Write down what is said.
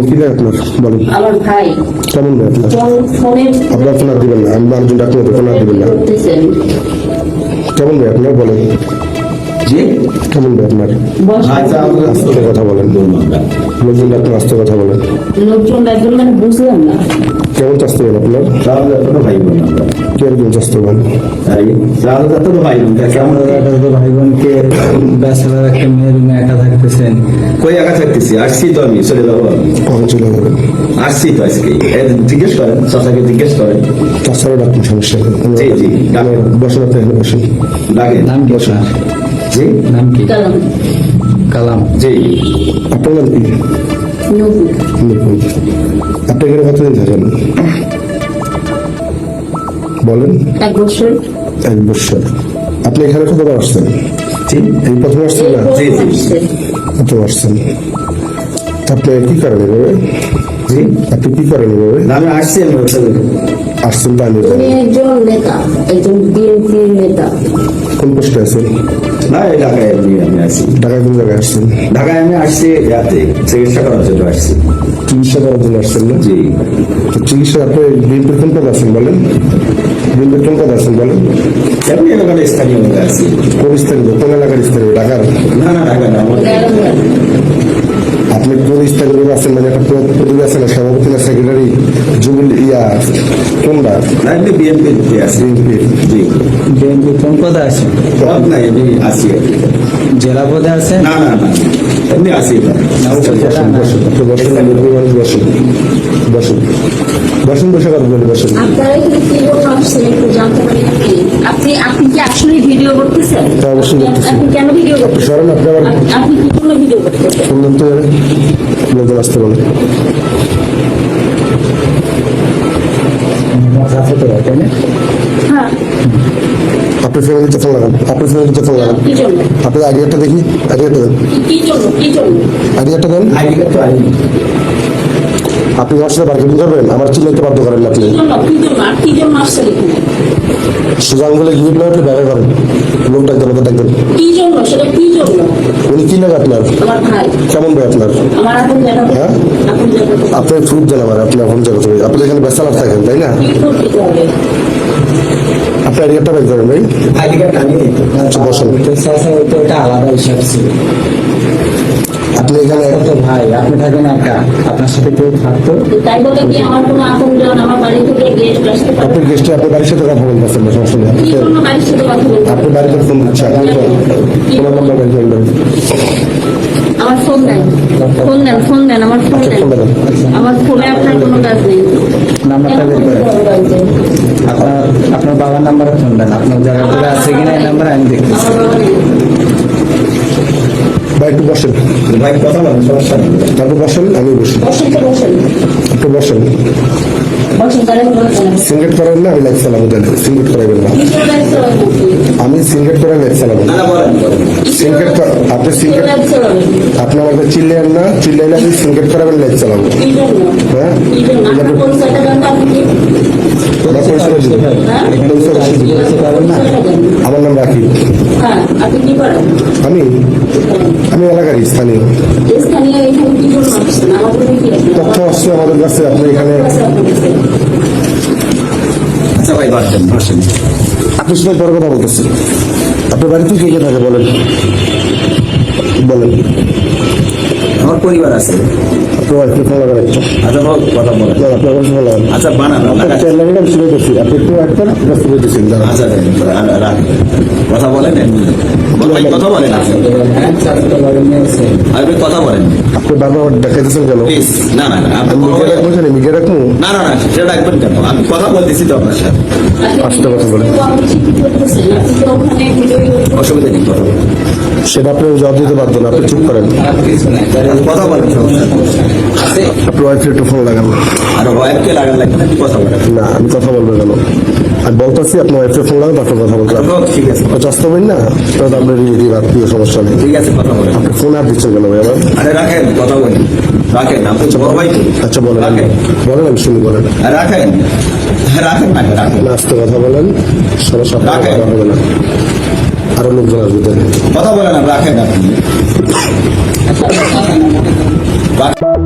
কি দেয় আপনার বলেন? আমার ভাই কেমন দেয় আপনার? আপনার ফোন আর দিবেন না, আমি মানুষজন ডাক্তার ফোন আর দিবেন না। কেমন দেয় আপনার বলেন? জি কেমন দেয় আপনার? আস্তে কথা বলেন, লোকজন ডাক্তার আস্তে কথা বলেন। লোকজন একজন মানে বুঝলাম না। কেমন চাষতে হন আপনার? ভাই বোন কেমন চাষতে হন? ভাই বোন কেমন ভাই বোনকে ব্যাচেলার একটা মেয়ের রুমে একা থাকতেছেন। কই একা থাকতেছি? আসছি তো আমি, চলে যাবো আমি। কখন চলে যাবেন? আসছি তো আজকে। জিজ্ঞেস করেন, চাচাকে জিজ্ঞেস করেন। তাছাড়া ডাক্তার সমস্যা জি জি বসেন, আপনি এখানে বসেন। ডাকেন। নাম কি আপনার? জি নাম কি? কালাম কালাম। জি আপনার নাম কি? নবুল। নিপুণ। আপনি এখানে কতদিন থাকেন বলেন? 1 বছর। 1 বছর। আপনি এখানে কতবার আসছেন? জি এই প্রথম আসছেন না? জি জি প্রথম আসছেন। আপনি কি করেন এভাবে? জি আপনি কি করেন এভাবে? আমি আসছি, আমি আসছেন তা আমি উনি একজন নেতা, একজন বিএনপির নেতা। কোন পোস্টে আছেন? না এই ঢাকায় আমি আসছি। ঢাকায় কোন জায়গায় আসছেন? ঢাকায় আমি আসছি রাতে চিকিৎসা করার জন্য আসছি। চিকিৎসা করার জন্য আসছেন না? জি তো চিকিৎসা আপনি বিএনপির কোন পদ আছেন বলেন? বিএনপির কোন পদ আছেন বলেন? এমনি এলাকার স্থানীয় মধ্যে আসছি। কোন স্থানীয়, কোন এলাকার স্থানীয়? ঢাকার? না না ঢাকা না, আমাদের আপনি কোন স্থানীয় আছেন? মানে একটা প্রতিনিধি আছেন না, সভাপতি না সেক্রেটারি, জুবিল কোনটা? না এমনি বিএনপি আছে। বিএনপি। জি বিএনপি কোন পদে আছেন? পদ নাই, আমি আসি আর কি। জেলা পদে আছেন? না না না এমনি আসি। না, উপজেলা না? বসুন, আপনি বসুন, মুরব্বী মানুষ বসুন, বসুন, বসুন, বসে কথা বলি, বসুন। আপনারা এখানে কি জন্য আসছেন একটু জানতে পারি নাকি? আপনি কি আসলে ভিডিও করতেছেন? হ্যাঁ, অবশ্যই করতেছি। আপনি কেন ভিডিও আপনি করতেছেন? সরেন, আপনি আবার আপনি কি জন্য ভিডিও করতেছেন? সুন্দর তো লোকজন আসতে বলেন। চাচাতো ভাই, তাই না? হ্যাঁ, আপনি ফ্যামিলিতে ফোন লাগান, আপনি ফ্যামিলিতে ফোন লাগান। কি জন্য? আপনার আইডিয়াটা দেখি, আইডিয়াটা দেন, কি জন্য? কি জন্য? আইডিয়াটা দেন। আইডি কার্ড তো আইডি। আপনি আমার সাথে মার্কেটিং করবেন, আমার চিল্লাইতে বাধ্য করেন না আপনি। কি জন্য? কি জন্য? আর কি জন্য আসছেন এখানে? সোজা আঙ্গুলে গিয়ে না উঠলে ব্যবহার করেন, লোক ডাকবেন, ওদের ডাকবেন। কি জন্য? সেটা কি জন্য? উনি কি লাগে আপনার? আমার ভাই, কেমন ভাই আপনার? আমার আপন জায়গা, হ্যাঁ? আপন জায়গা। আপনার প্রুফ দেন আমার, আপনি এখন জায়গা থেকে আপনি এখানে বেসালার থাকেন তাই না? কি করতে হবে? আপনি আইডিয়াটা বের করেন ভাই। আইডি কার্ড আমি আচ্ছা, বসেন। তো চাচা, ওইটা ওটা আলাদা হিসাব ছিল। আপনি এখানে তো ভাই, আপনি থাকেন একা, আপনার সাথে কেউ থাকতো? তাই বলে কি আমার কোনো আপনজন আমার বাড়ি থেকে গেস্ট আসতে পারে? আপনি গেস্টে আপনার বাড়ির সাথে কথা বলতেছেন না, সমস্যা নেই। কি জন্য বাড়ির সাথে কথা বলবো? আপনি বাড়িতে ফোন দিচ্ছে, আপনি তোমার নাম্বার বের করেন। আমার ফোন দেন, ফোন দেন, ফোন দেন, আমার ফোন আচ্ছা, দেন। ফোনটা দেন। আমার ফোনে আপনার কোনো কাজ নেই। নাম্বারটা বের করেন। আপনার আপনার বাবার নাম্বারে ফোন দেন, আপনার জায়গা করে আছে কিনা এই নাম্বারে আমি দেখতেছি। আমার বাবা নেই। ভাই একটু বসেন, ভাই কথা বলেন, সমস্যা নেই। তারপর বসেন, আমি বসি। বসেন তো বসেন, একটু বসেন। বসেন, তাহলে বসেন। সিঙ্গেট করেন না, আমি লাইফ চালাবো, তাহলে সিঙ্গেট করাইবেন না। কি করে লাইভ চালাবেন? আমি সিঙ্গেট করে লাইফ চালাবো। না না বলেন বলেন। সিঙ্গেট আপনি কি করে সিঙ্গেট, লাইভ চালাবেন? আপনি আমাকে চিল্লেন না, চিল্লাইলে আমি সিঙ্গেট করাবেন, লাইফ চালাবো। কি জন্য? হ্যাঁ, কি জন্য? আপনার পরিচয়টা দেন তো, আপনি কি? আমার পরিচয় দিন। হ্যাঁ? পরিচয় দিন। পরিচয়টা দেন। আমার নাম রাকিব। হ্যাঁ, আপনি কি করেন? আমি আমি এলাকার স্থানীয়। স্থানীয় এখানে কি জন্য আসছেন? আমাদের কি আছে? তথ্য আসছে আমাদের কাছে, আপনি এখানে আচ্ছা ভাই বসেন বসেন। আপনার সাথে বড় কথা বলতেছি। আপনার বাড়িতে কে কে থাকে বলেন, বলেন। আমার পরিবার আছে। আপনার বাড়িতে ফোন লাগান একটা। আচ্ছা হোক, কথা বলেন। না, আপনার বাড়িতে ফোন লাগান। আচ্ছা বানানো আপনার লাগাচ্ছি। তেল লাগান, আমি শুনে গেছি। আপনি একটু একটা শুনে দিচ্ছেন, দাঁড়ান। আচ্ছা রাখ, কথা বলেন। ভাই কথা বলেন আপনি। হ্যাঁ, চাচাতো ভাই মেয়ে আছে। আপনি কথা বলেন আপনি বারবার দেখাইতেছেন কেন? প্লিজ। না না না আপনি আমি মিডিয়া রাখবো, জানি মিডিয়া রাখবো। না না না সেটা ডাকবেন কেন? আমি কথা বলতেছি তো আপনার সাথে। আস্তে কথা বলেন। আপনি কি করতেছেন? আপনি তো ওখানে ভিডিও করতেছেন। অসুবিধা নেই, কথা বলেন। সেটা আপনি জবাব দিতে পারবেন না, আপনি চুপ করেন। খারাপ কিছু নাই, কথা বলেন, সমস্যা নেই। আছে? আপনার ওয়াইফের একটু ফোন লাগান। আর ওয়াইফকে লাগান লাগবে না, কি কথা বলেন? না, আমি কথা বলবো কেন? আমি বলতেছি আপনার ওয়াইফের ফোন লাগান, তারপর কথা বলতে হবে। হোক, ঠিক আছে চাস্ত হবেন না, তাহলে আপনার আত্মীয় সমস্যা নেই। ঠিক আছে, কথা বলেন। আপনি ফোন আর দিচ্ছেন কেন ভাই আবার? আরে রাখেন, কথা বলেন, রাখেন। আপনি বড় ভাই তো। আচ্ছা বলেন, রাখেন, বলেন, আমি শুনি, বলেন। রাখেন, রাখেন না রাখেন। না, আস্তে কথা বলেন, সমস্যা রাখেন। হবে না। আরো লোকজন আসবে তাহলে। কথা বলেন, রাখেন আপনি। রাখেন।